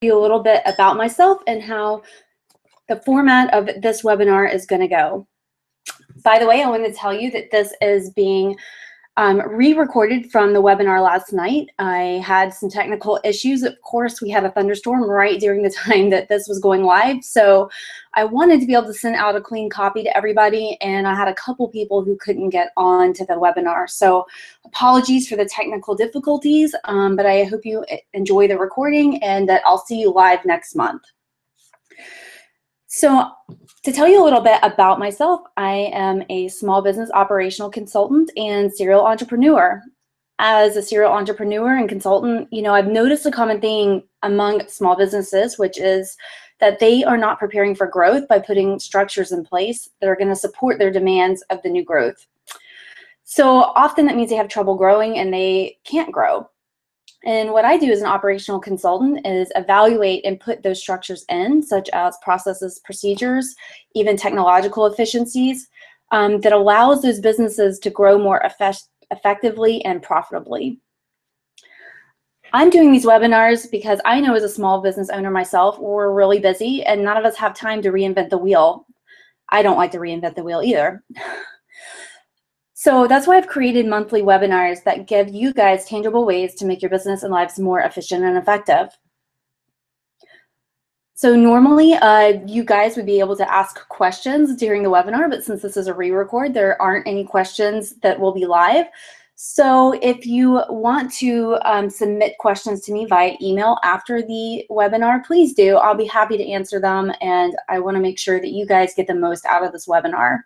you a little bit about myself and how the format of this webinar is going to go. By the way, I want to tell you that this is being re-recorded from the webinar last night. I had some technical issues. Of course, we had a thunderstorm right during the time that this was going live. So I wanted to be able to send out a clean copy to everybody, and I had a couple people who couldn't get on to the webinar. So apologies for the technical difficulties, but I hope you enjoy the recording and that I'll see you live next month. So to tell you a little bit about myself, I am a small business operational consultant and serial entrepreneur. As a serial entrepreneur and consultant, I've noticed a common theme among small businesses, which is that they are not preparing for growth by putting structures in place that are going to support their demands of the new growth. So often that means they have trouble growing and they can't grow. And what I do as an operational consultant is evaluate and put those structures in, such as processes, procedures, even technological efficiencies, that allows those businesses to grow more effectively and profitably. I'm doing these webinars because I know as a small business owner myself, we're really busy and none of us have time to reinvent the wheel. I don't like to reinvent the wheel either. So that's why I've created monthly webinars that give you guys tangible ways to make your business and lives more efficient and effective. So normally you guys would be able to ask questions during the webinar, but since this is a re-record, there aren't any questions that will be live. So if you want to submit questions to me via email after the webinar, please do. I'll be happy to answer them, and I want to make sure that you guys get the most out of this webinar.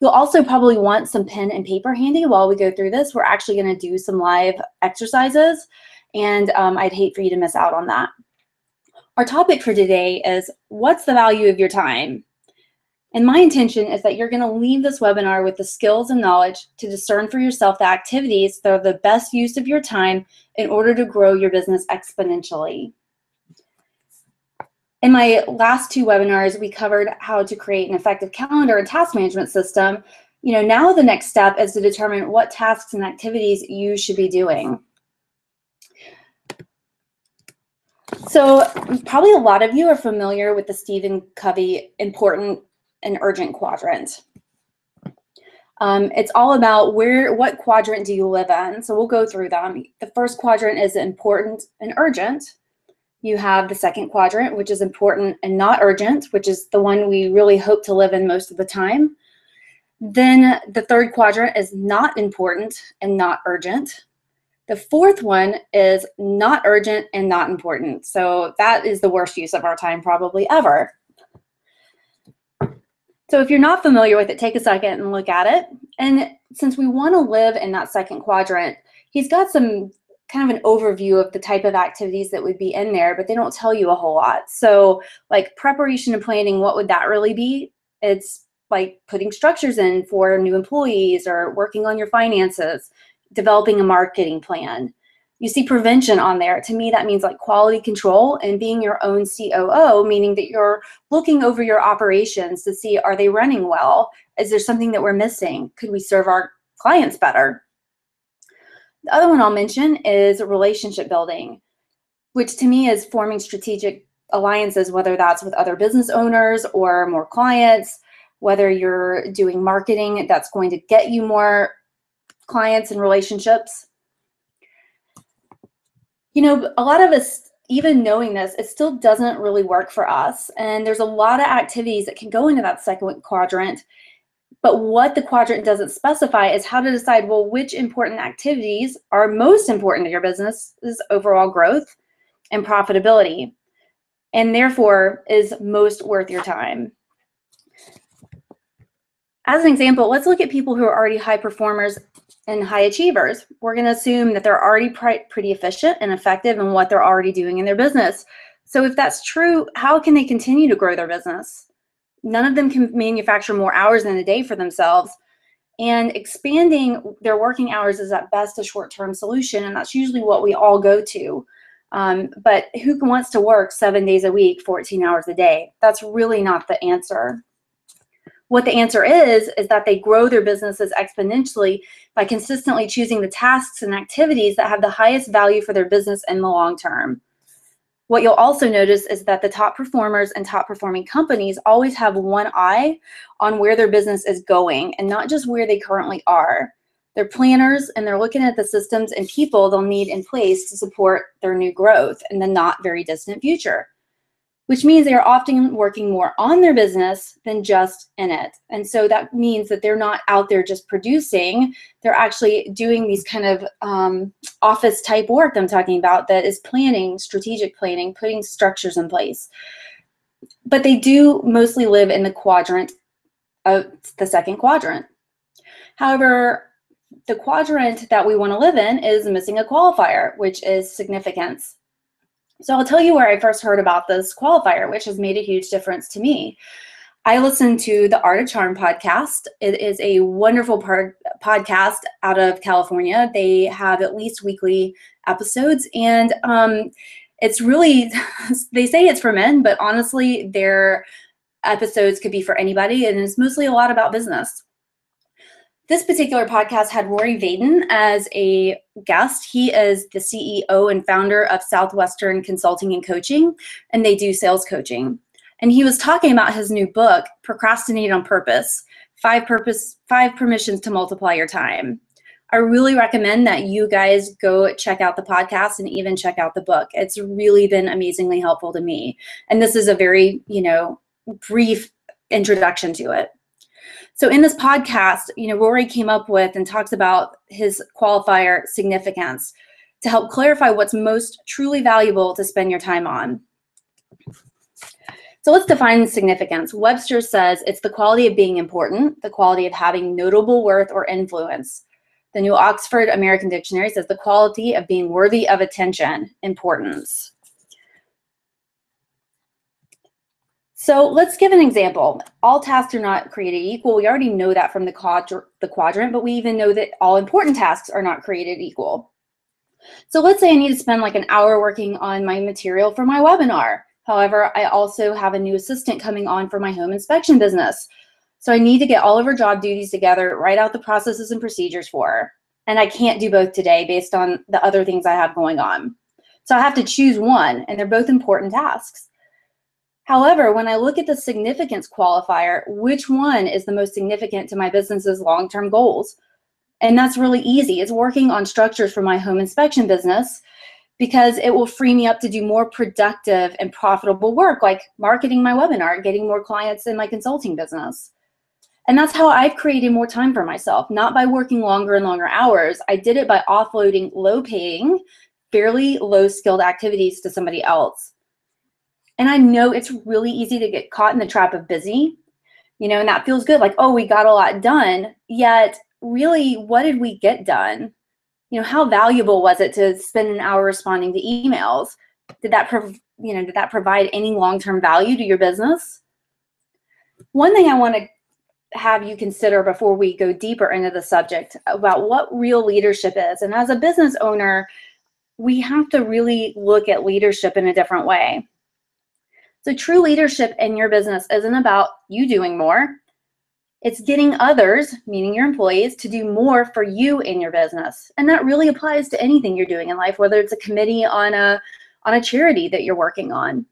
You'll also probably want some pen and paper handy while we go through this. We're actually going to do some live exercises, and I'd hate for you to miss out on that. Our topic for today is, what's the value of your time? And my intention is that you're going to leave this webinar with the skills and knowledge to discern for yourself the activities that are the best use of your time in order to grow your business exponentially. In my last two webinars, we covered how to create an effective calendar and task management system. Now the next step is to determine what tasks and activities you should be doing. So probably a lot of you are familiar with the Stephen Covey important and urgent quadrant. It's all about what quadrant do you live in. So we'll go through them. The first quadrant is important and urgent. You have the second quadrant, which is important and not urgent, which is the one we really hope to live in most of the time. Then the third quadrant is not important and not urgent. The fourth one is not urgent and not important. So that is the worst use of our time probably ever. So if you're not familiar with it, take a second and look at it. And since we want to live in that second quadrant, he's got some kind of an overview of the type of activities that would be in there, but they don't tell you a whole lot. So like preparation and planning, what would that really be? It's like putting structures in for new employees or working on your finances, developing a marketing plan. You see prevention on there. To me, that means like quality control and being your own COO, meaning that you're looking over your operations to see, are they running well? Is there something that we're missing? Could we serve our clients better? The other one I'll mention is relationship building, which to me is forming strategic alliances, whether that's with other business owners or more clients, whether you're doing marketing that's going to get you more clients and relationships. A lot of us, even knowing this, it still doesn't really work for us. And there's a lot of activities that can go into that second quadrant. But what the quadrant doesn't specify is how to decide, well, which important activities are most important to your business's overall growth and profitability, and therefore is most worth your time. As an example, let's look at people who are already high performers and high achievers. We're going to assume that they're already pretty efficient and effective in what they're already doing in their business. So if that's true, how can they continue to grow their business? None of them can manufacture more hours in a day for themselves. And expanding their working hours is at best a short-term solution, and that's usually what we all go to. But who wants to work 7 days a week, 14 hours a day? That's really not the answer. What the answer is that they grow their businesses exponentially by consistently choosing the tasks and activities that have the highest value for their business in the long term. What you'll also notice is that the top performers and top performing companies always have one eye on where their business is going and not just where they currently are. They're planners and they're looking at the systems and people they'll need in place to support their new growth in the not very distant future, which means they are often working more on their business than just in it. And so that means that they're not out there just producing, they're actually doing these kind of office type work I'm talking about that is planning, strategic planning, putting structures in place. But they do mostly live in the quadrant of the second quadrant. However, the quadrant that we want to live in is missing a qualifier, which is significance. So I'll tell you where I first heard about this qualifier, which has made a huge difference to me. I listen to the Art of Charm podcast. It is a wonderful podcast out of California. They have at least weekly episodes, and it's really, they say it's for men, but honestly, their episodes could be for anybody, and it's mostly a lot about business. This particular podcast had Rory Vaden as a guest. He is the CEO and founder of Southwestern Consulting and Coaching, and they do sales coaching. And he was talking about his new book, Procrastinate on Purpose, 5 Permissions to Multiply Your Time. I really recommend that you guys go check out the podcast and even check out the book. It's really been amazingly helpful to me. And this is a very, brief introduction to it. So in this podcast, Rory came up with and talks about his qualifier significance to help clarify what's most truly valuable to spend your time on. So let's define significance. Webster says it's the quality of being important, the quality of having notable worth or influence. The New Oxford American Dictionary says the quality of being worthy of attention, importance. So let's give an example. All tasks are not created equal. We already know that from the quadrant, but we even know that all important tasks are not created equal. So let's say I need to spend like an hour working on my material for my webinar. However, I also have a new assistant coming on for my home inspection business. So I need to get all of her job duties together, write out the processes and procedures for her. And I can't do both today based on the other things I have going on. So I have to choose one, and they're both important tasks. However, when I look at the significance qualifier, which one is the most significant to my business's long-term goals? And that's really easy. It's working on structures for my home inspection business because it will free me up to do more productive and profitable work, like marketing my webinar, getting more clients in my consulting business. And that's how I've created more time for myself, not by working longer and longer hours. I did it by offloading low-paying, fairly low-skilled activities to somebody else. And I know it's really easy to get caught in the trap of busy, and that feels good, like, oh, we got a lot done. Yet, really, what did we get done? How valuable was it to spend an hour responding to emails? Did that provide any long-term value to your business? One thing I want to have you consider before we go deeper into the subject about what real leadership is. And as a business owner, we have to really look at leadership in a different way. So true leadership in your business isn't about you doing more. It's getting others, meaning your employees, to do more for you in your business. And that really applies to anything you're doing in life, whether it's a committee on a charity that you're working on.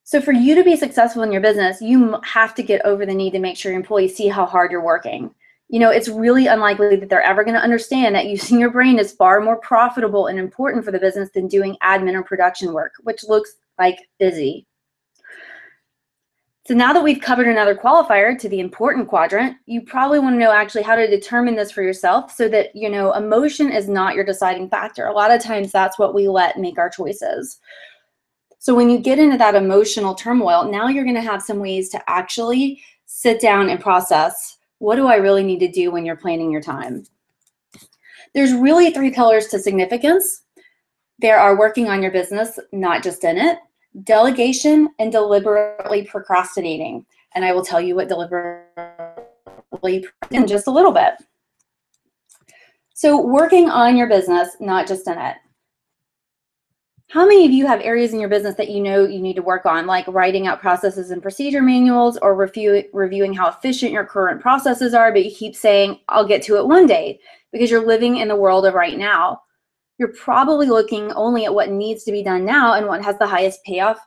So for you to be successful in your business, you have to get over the need to make sure your employees see how hard you're working. It's really unlikely that they're ever going to understand that using your brain is far more profitable and important for the business than doing admin or production work, which looks like busy. So now that we've covered another qualifier to the important quadrant, you probably want to know actually how to determine this for yourself so that, emotion is not your deciding factor. A lot of times that's what we let make our choices. So when you get into that emotional turmoil, now you're going to have some ways to actually sit down and process, what do I really need to do when you're planning your time? There's really 3 pillars to significance. There are working on your business, not just in it, delegation, and deliberately procrastinating. And I will tell you what deliberately in just a little bit. So working on your business, not just in it. How many of you have areas in your business that you need to work on, like writing out processes and procedure manuals or reviewing how efficient your current processes are, but you keep saying, I'll get to it one day because you're living in the world of right now? you're probably looking only at what needs to be done now and what has the highest payoff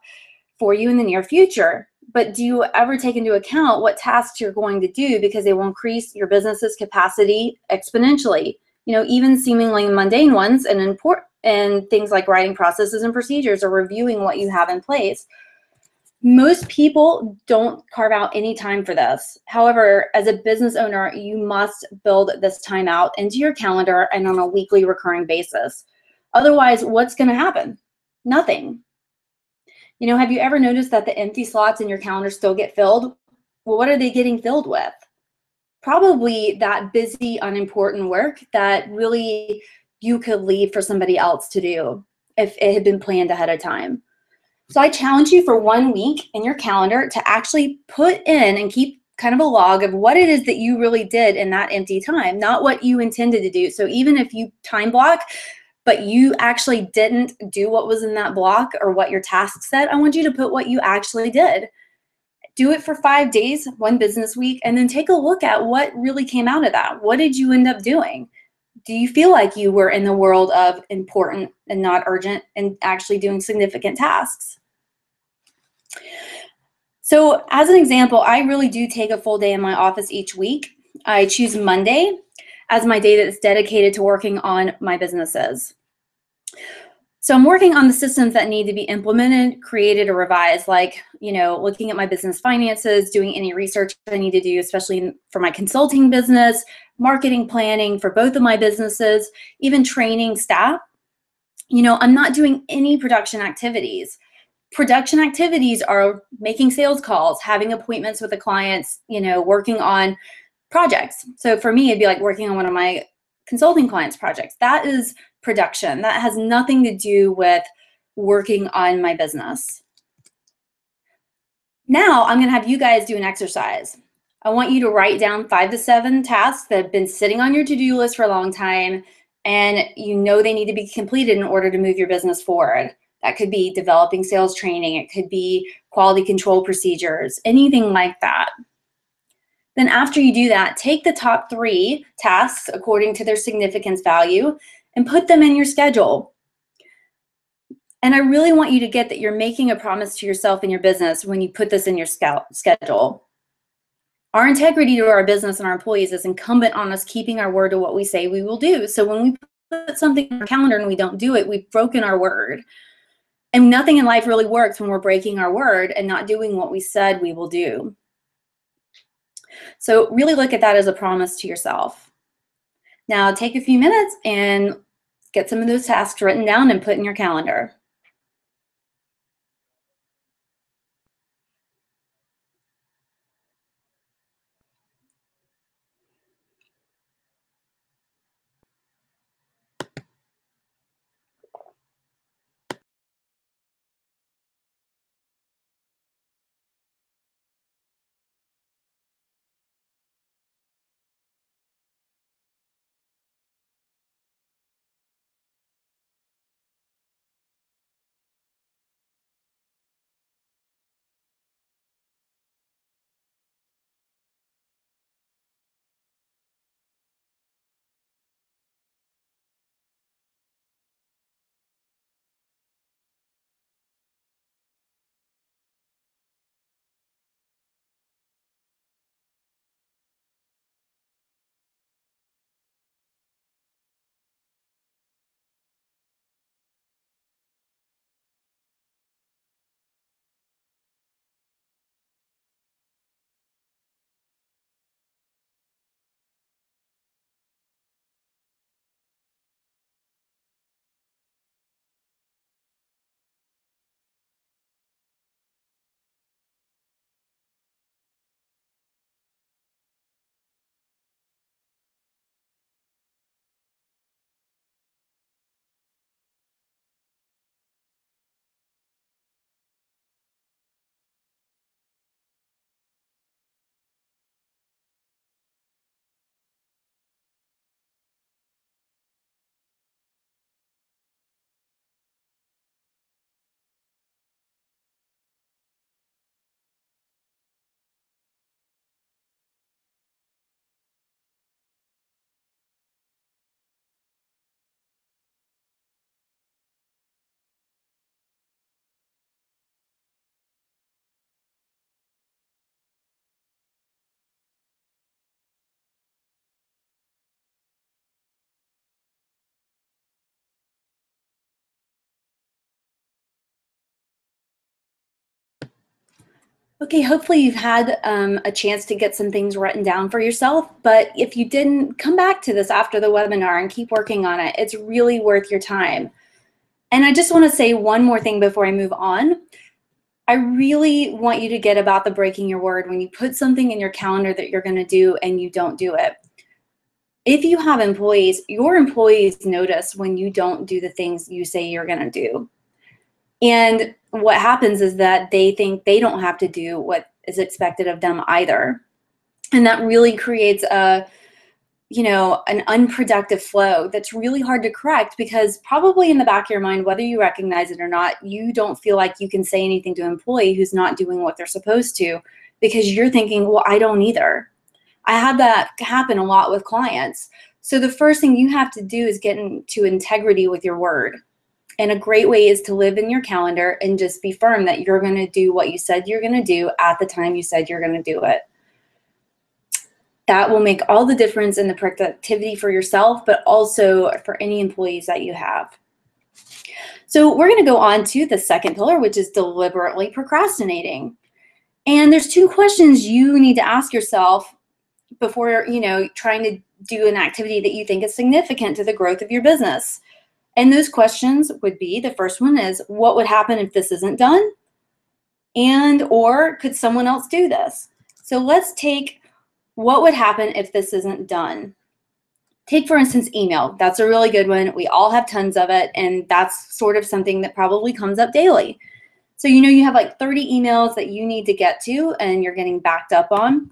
for you in the near future. But do you ever take into account what tasks you're going to do, because they will increase your business's capacity exponentially? You know, even seemingly mundane ones and things like writing processes and procedures or reviewing what you have in place. Most people don't carve out any time for this. However, as a business owner, you must build this time out into your calendar and on a weekly recurring basis. Otherwise, what's going to happen? Nothing. You know, have you ever noticed that the empty slots in your calendar still get filled? Well, what are they getting filled with? Probably that busy, unimportant work that really you could leave for somebody else to do if it had been planned ahead of time. So I challenge you for 1 week in your calendar to actually put in and keep kind of a log of what it is that you really did in that empty time, not what you intended to do. So even if you time block, but you actually didn't do what was in that block or what your task said, I want you to put what you actually did. Do it for 5 days, 1 business week, and then take a look at what really came out of that. What did you end up doing? Do you feel like you were in the world of important and not urgent and actually doing significant tasks? So as an example, I really do take a full day in my office each week. I choose Monday as my day that's dedicated to working on my businesses. So I'm working on the systems that need to be implemented, created, or revised, like, you know, looking at my business finances, doing any research I need to do, especially for my consulting business, marketing planning for both of my businesses, even training staff. You know, I'm not doing any production activities. Production activities are making sales calls, having appointments with the clients, you know, working on projects. So for me, it'd be like working on one of my consulting clients' projects. That is production. That has nothing to do with working on my business. Now I'm gonna have you guys do an exercise. I want you to write down 5 to 7 tasks that have been sitting on your to-do list for a long time, and you know they need to be completed in order to move your business forward. That could be developing sales training. It could be quality control procedures, anything like that. Then after you do that, take the top 3 tasks according to their significance value and put them in your schedule. And I really want you to get that you're making a promise to yourself and your business when you put this in your schedule. Our integrity to our business and our employees is incumbent on us keeping our word to what we say we will do. So when we put something in our calendar and we don't do it, we've broken our word. And nothing in life really works when we're breaking our word and not doing what we said we will do. So really look at that as a promise to yourself. Now take a few minutes and get some of those tasks written down and put in your calendar. Okay, hopefully you've had a chance to get some things written down for yourself, but if you didn't, come back to this after the webinar and keep working on it. It's really worth your time. And I just want to say one more thing before I move on. I really want you to get about the breaking your word when you put something in your calendar that you're going to do and you don't do it. If you have employees, your employees notice when you don't do the things you say you're going to do. And what happens is that they think they don't have to do what is expected of them either. And that really creates an unproductive flow that's really hard to correct, because probably in the back of your mind, whether you recognize it or not, you don't feel like you can say anything to an employee who's not doing what they're supposed to, because you're thinking, well, I don't either. I had that happen a lot with clients. So the first thing you have to do is get into integrity with your word. And a great way is to live in your calendar and just be firm that you're going to do what you said you're going to do at the time you said you're going to do it. That will make all the difference in the productivity for yourself, but also for any employees that you have. So we're going to go on to the second pillar, which is deliberately procrastinating. And there's two questions you need to ask yourself before, trying to do an activity that you think is significant to the growth of your business. And those questions would be, the first one is, what would happen if this isn't done? And or could someone else do this? So let's take, what would happen if this isn't done? Take, for instance, email. That's a really good one. We all have tons of it, and that's sort of something that probably comes up daily. So you have like 30 emails that you need to get to and you're getting backed up on.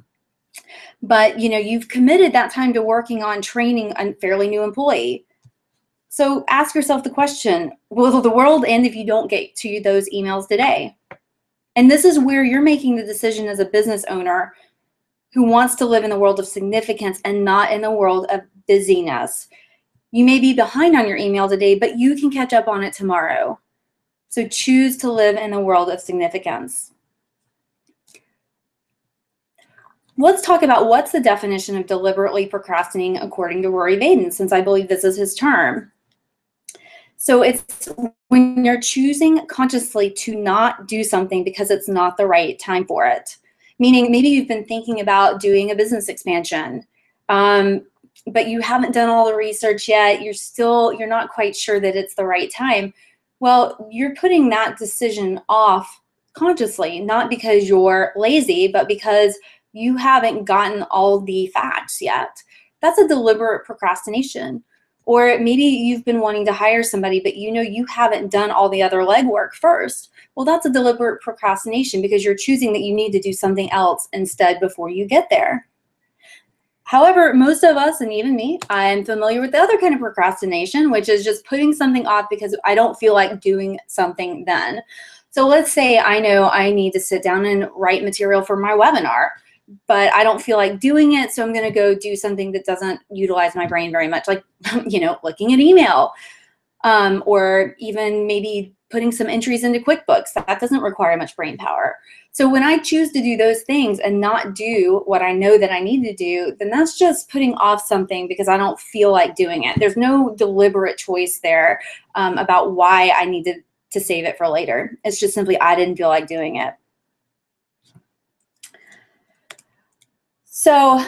But you've committed that time to working on training a fairly new employee. So ask yourself the question, will the world end if you don't get to those emails today? And this is where you're making the decision as a business owner who wants to live in the world of significance and not in the world of busyness. You may be behind on your email today, but you can catch up on it tomorrow. So choose to live in the world of significance. Let's talk about what's the definition of deliberately procrastinating according to Rory Vaden, since I believe this is his term. So it's when you're choosing consciously to not do something because it's not the right time for it. Meaning maybe you've been thinking about doing a business expansion, but you haven't done all the research yet. You're not quite sure that it's the right time. Well, you're putting that decision off consciously, not because you're lazy, but because you haven't gotten all the facts yet. That's a deliberate procrastination. Or maybe you've been wanting to hire somebody, but you haven't done all the other legwork first. Well, that's a deliberate procrastination because you're choosing that you need to do something else instead before you get there. However, most of us, and even me, I'm familiar with the other kind of procrastination, which is just putting something off because I don't feel like doing something then. So let's say I know I need to sit down and write material for my webinar, but I don't feel like doing it, so I'm going to go do something that doesn't utilize my brain very much, like looking at email, or even maybe putting some entries into QuickBooks. That doesn't require much brain power. So when I choose to do those things and not do what I know that I need to do, then that's just putting off something because I don't feel like doing it. There's no deliberate choice there about why I need to save it for later. It's just simply I didn't feel like doing it. So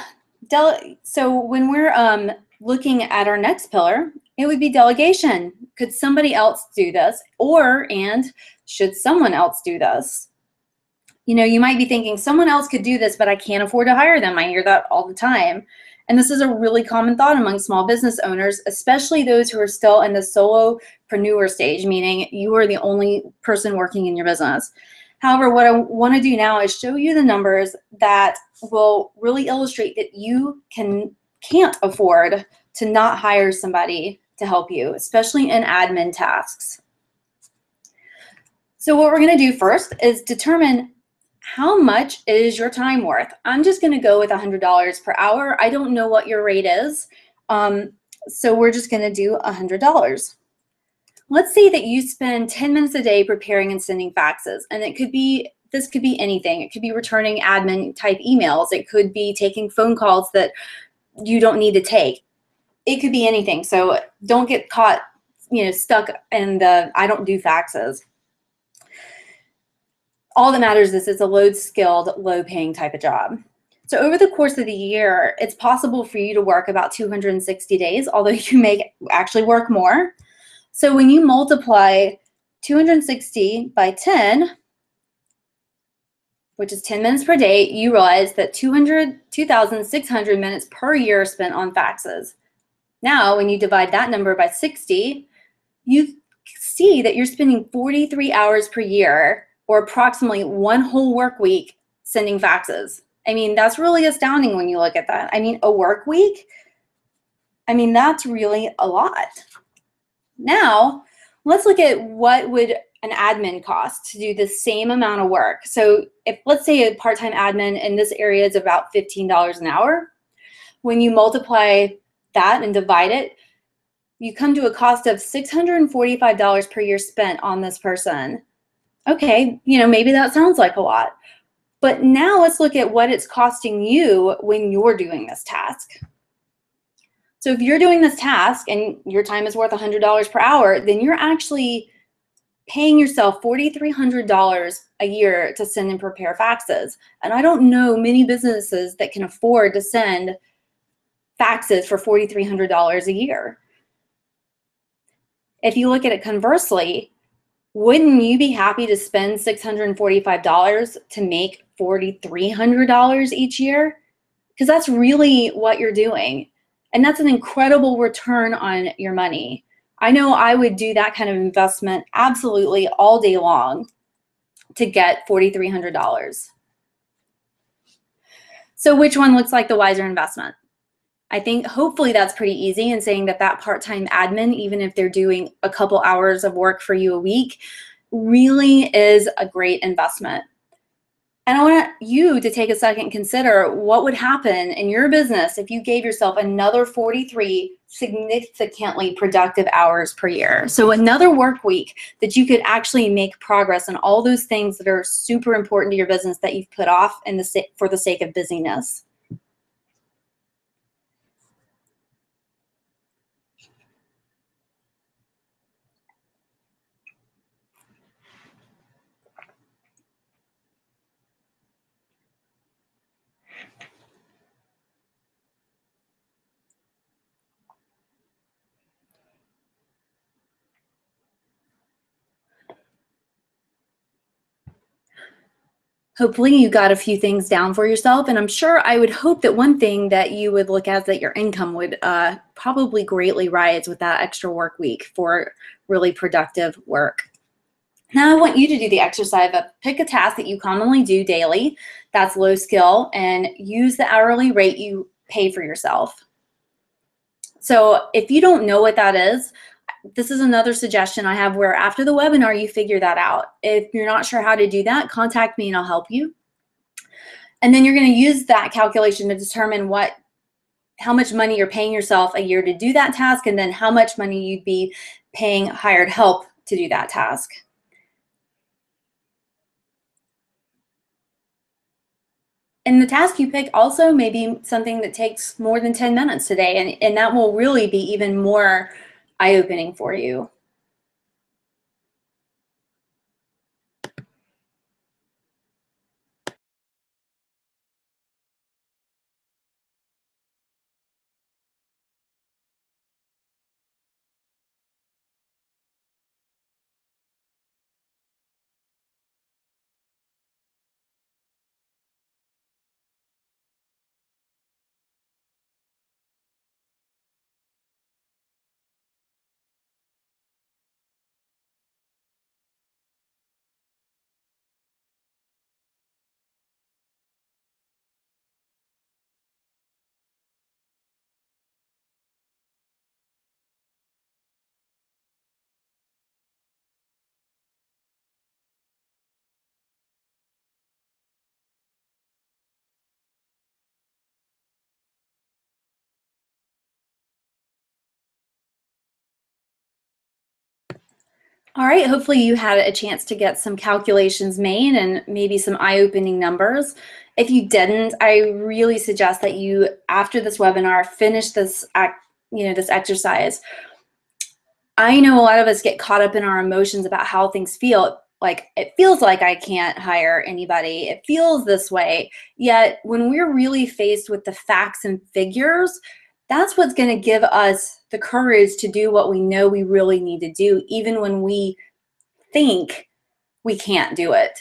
when we're looking at our next pillar, it would be delegation. Could somebody else do this? And should someone else do this? You might be thinking someone else could do this, but I can't afford to hire them. I hear that all the time. And this is a really common thought among small business owners, especially those who are still in the solopreneur stage, meaning you are the only person working in your business. However, what I want to do now is show you the numbers that will really illustrate that you can't afford to not hire somebody to help you, especially in admin tasks. So what we're going to do first is determine how much is your time worth. I'm just going to go with $100 per hour. I don't know what your rate is, so we're just going to do $100. Let's say that you spend 10 minutes a day preparing and sending faxes, and this could be anything. It could be returning admin type emails. It could be taking phone calls that you don't need to take. It could be anything. So don't get caught, stuck in the I don't do faxes. All that matters is it's a low-skilled, low-paying type of job. So over the course of the year, it's possible for you to work about 260 days, although you may actually work more. So when you multiply 260 by 10, which is 10 minutes per day, you realize that 2,600 minutes per year are spent on faxes. Now, when you divide that number by 60, you see that you're spending 43 hours per year, or approximately one whole work week, sending faxes. I mean, that's really astounding when you look at that. I mean, a work week? I mean, that's really a lot. Now, let's look at what would an admin cost to do the same amount of work. So if, let's say, a part-time admin in this area is about $15 an hour, when you multiply that and divide it, you come to a cost of $645 per year spent on this person. Okay, you know, maybe that sounds like a lot. But now let's look at what it's costing you when you're doing this task. So if you're doing this task and your time is worth $100 per hour, then you're actually paying yourself $4,300 a year to send and prepare faxes. And I don't know many businesses that can afford to send faxes for $4,300 a year. If you look at it conversely, wouldn't you be happy to spend $645 to make $4,300 each year? Because that's really what you're doing. And that's an incredible return on your money. I know I would do that kind of investment absolutely all day long to get $4,300. So which one looks like the wiser investment? I think hopefully that's pretty easy in saying that that part-time admin, even if they're doing a couple hours of work for you a week, really is a great investment. And I want you to take a second and consider what would happen in your business if you gave yourself another 43 significantly productive hours per year. So another work week that you could actually make progress on all those things that are super important to your business that you've put off for the sake of busyness. Hopefully you got a few things down for yourself, and I'm sure I would hope that one thing that you would look at is that your income would probably greatly rise with that extra work week for really productive work. Now I want you to do the exercise of pick a task that you commonly do daily that's low skill and use the hourly rate you pay for yourself. So if you don't know what that is, this is another suggestion I have where after the webinar, you figure that out. If you're not sure how to do that, contact me and I'll help you. And then you're going to use that calculation to determine how much money you're paying yourself a year to do that task, and then how much money you'd be paying hired help to do that task. And the task you pick also may be something that takes more than 10 minutes today, and that will really be even more eye-opening for you. All right, hopefully you had a chance to get some calculations made and maybe some eye-opening numbers. If you didn't, I really suggest that you, after this webinar, finish this exercise. I know a lot of us get caught up in our emotions about how things feel. like, it feels like I can't hire anybody. It feels this way. Yet when we're really faced with the facts and figures, that's what's going to give us the courage to do what we know we really need to do, even when we think we can't do it.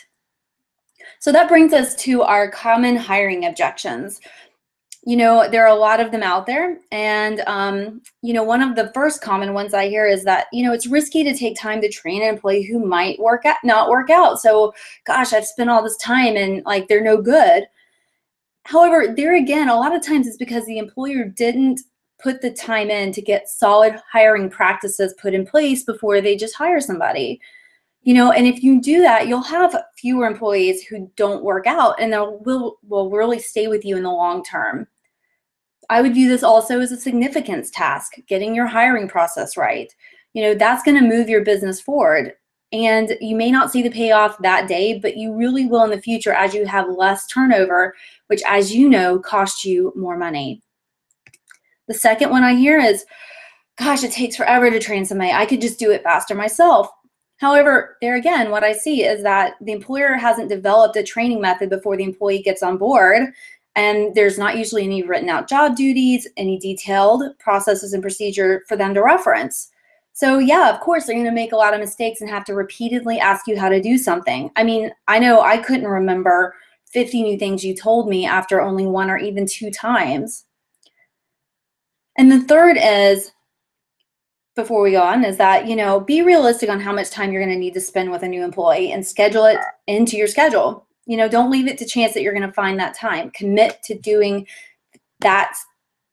So that brings us to our common hiring objections. You know, there are a lot of them out there. And, you know, one of the first common ones I hear is that, you know, it's risky to take time to train an employee who might not work out. So, gosh, I've spent all this time and like they're no good. However, there again, a lot of times it's because the employer didn't put the time in to get solid hiring practices put in place before they just hire somebody. You know, and if you do that, you'll have fewer employees who don't work out and will really stay with you in the long term. I would view this also as a significance task, getting your hiring process right. You know, that's going to move your business forward. And you may not see the payoff that day, but you really will in the future as you have less turnover, which, as you know, costs you more money. The second one I hear is, gosh, it takes forever to train somebody. I could just do it faster myself. However, there again, what I see is that the employer hasn't developed a training method before the employee gets on board, and there's not usually any written out job duties, any detailed processes and procedure for them to reference. So yeah, of course, they're going to make a lot of mistakes and have to repeatedly ask you how to do something. I mean, I know I couldn't remember 50 new things you told me after only one or even two times. And the third is, before we go on, is that, you know, be realistic on how much time you're going to need to spend with a new employee and schedule it into your schedule. You know, don't leave it to chance that you're going to find that time. Commit to doing that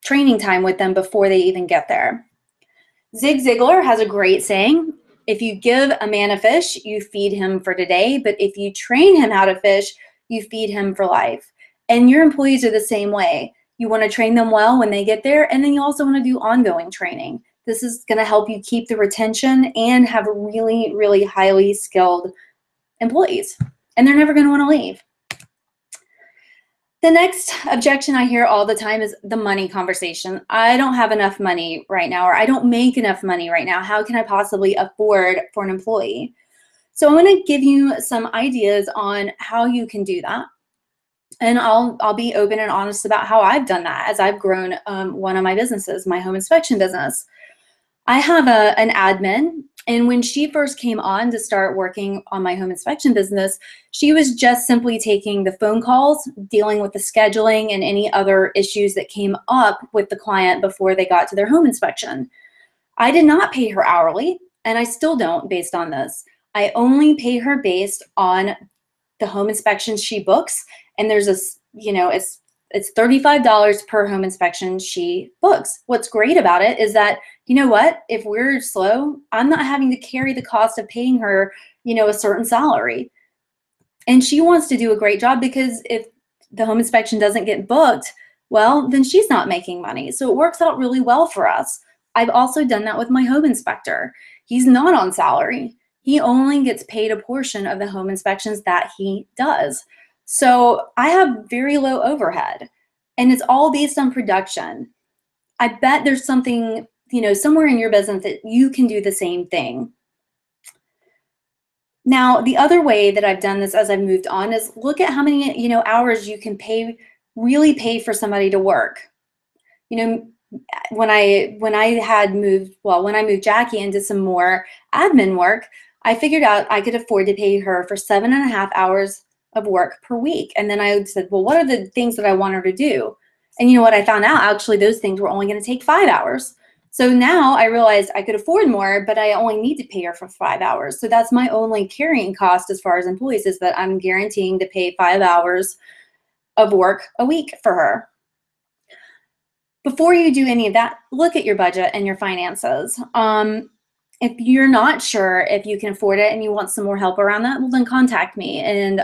training time with them before they even get there. Zig Ziglar has a great saying, if you give a man a fish, you feed him for today, but if you train him how to fish, you feed him for life. And your employees are the same way. You want to train them well when they get there, and then you also want to do ongoing training. This is going to help you keep the retention and have really, really highly skilled employees, and they're never going to want to leave. The next objection I hear all the time is the money conversation. I don't have enough money right now, or I don't make enough money right now. How can I possibly afford for an employee? So I'm going to give you some ideas on how you can do that. And I'll be open and honest about how I've done that as I've grown one of my businesses, my home inspection business. I have an admin, and when she first came on to start working on my home inspection business, she was just simply taking the phone calls, dealing with the scheduling and any other issues that came up with the client before they got to their home inspection. I did not pay her hourly, and I still don't based on this. I only pay her based on the home inspections she books, and there's a, you know, it's $35 per home inspection she books. What's great about it is that, you know what, if we're slow, I'm not having to carry the cost of paying her, you know, a certain salary. And she wants to do a great job, because if the home inspection doesn't get booked, well, then she's not making money. So it works out really well for us. I've also done that with my home inspector. He's not on salary. He only gets paid a portion of the home inspections that he does. So I have very low overhead, and it's all based on production. I bet there's something, you know, somewhere in your business that you can do the same thing. Now, the other way that I've done this as I've moved on is look at how many, you know, hours you can really pay for somebody to work. You know, when I moved Jackie into some more admin work, I figured out I could afford to pay her for 7.5 hours of work per week. And then I said, well, what are the things that I want her to do? And you know what I found out? Actually, those things were only going to take 5 hours. So now I realized I could afford more, but I only need to pay her for 5 hours. So that's my only carrying cost as far as employees, is that I'm guaranteeing to pay 5 hours of work a week for her. Before you do any of that, look at your budget and your finances. If you're not sure if you can afford it and you want some more help around that, well, then contact me, and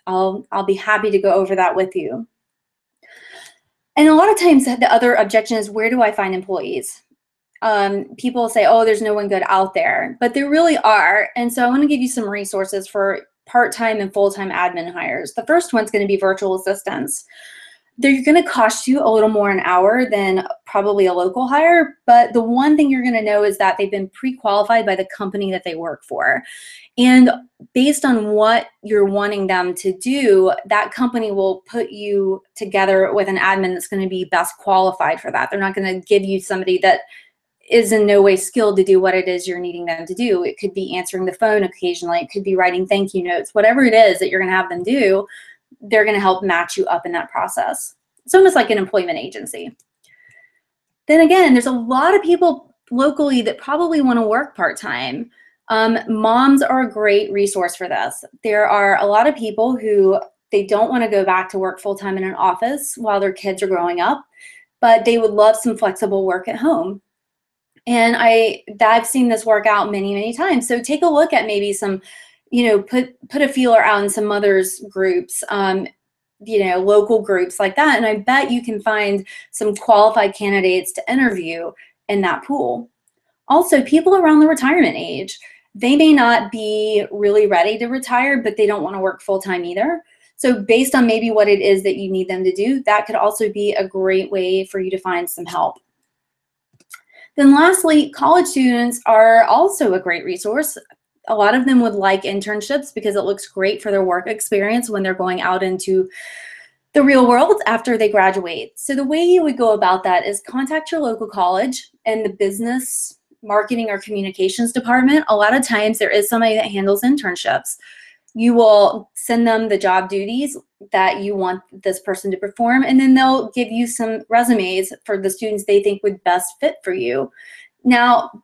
I'll be happy to go over that with you. And a lot of times the other objection is, where do I find employees? People say, oh, there's no one good out there, but there really are. And so I want to give you some resources for part-time and full-time admin hires. The first one's going to be virtual assistants. They're going to cost you a little more an hour than probably a local hire, but the one thing you're going to know is that they've been pre-qualified by the company that they work for. And based on what you're wanting them to do, that company will put you together with an admin that's going to be best qualified for that. They're not going to give you somebody that is in no way skilled to do what it is you're needing them to do. It could be answering the phone occasionally. It could be writing thank you notes. Whatever it is that you're going to have them do, they're going to help match you up in that process. It's almost like an employment agency. Then again, there's a lot of people locally that probably want to work part-time. Moms are a great resource for this. There are a lot of people who they don't want to go back to work full-time in an office while their kids are growing up, but they would love some flexible work at home. And I've seen this work out many, many times. So take a look at maybe some, put a feeler out in some mothers groups, local groups like that. And I bet you can find some qualified candidates to interview in that pool. Also, people around the retirement age, they may not be really ready to retire, but they don't want to work full-time either. So based on maybe what it is that you need them to do, that could also be a great way for you to find some help. Then lastly, college students are also a great resource. A lot of them would like internships because it looks great for their work experience when they're going out into the real world after they graduate. So the way you would go about that is contact your local college and the business, marketing, or communications department. A lot of times there is somebody that handles internships. You will send them the job duties that you want this person to perform, and then they'll give you some resumes for the students they think would best fit for you. Now,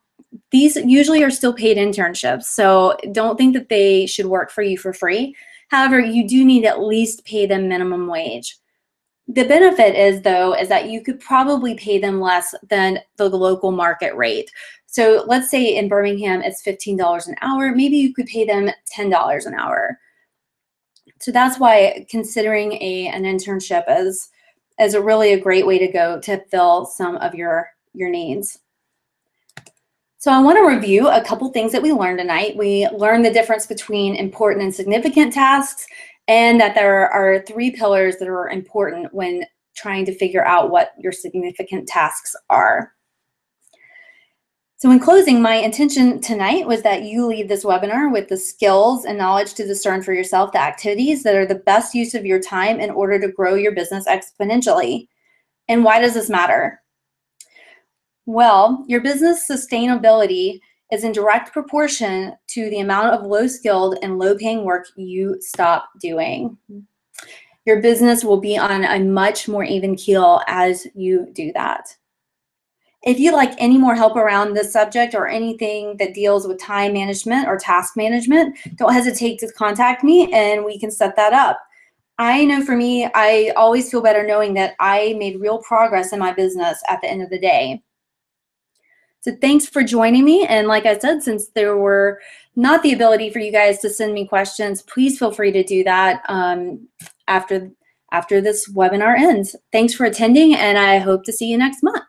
these usually are still paid internships, so don't think that they should work for you for free. However, you do need to at least pay them minimum wage. The benefit is, though, is that you could probably pay them less than the local market rate. So let's say in Birmingham, it's $15 an hour. Maybe you could pay them $10 an hour. So that's why considering an internship is really a great way to go to fill some of your needs. So I want to review a couple things that we learned tonight. We learned the difference between important and significant tasks, and that there are 3 pillars that are important when trying to figure out what your significant tasks are. So in closing, my intention tonight was that you leave this webinar with the skills and knowledge to discern for yourself the activities that are the best use of your time in order to grow your business exponentially. And why does this matter? Well, your business sustainability is in direct proportion to the amount of low-skilled and low-paying work you stop doing. Your business will be on a much more even keel as you do that. If you'd like any more help around this subject or anything that deals with time management or task management, don't hesitate to contact me and we can set that up. I know for me, I always feel better knowing that I made real progress in my business at the end of the day. So thanks for joining me. And like I said, since there were not the ability for you guys to send me questions, please feel free to do that after this webinar ends. Thanks for attending, and I hope to see you next month.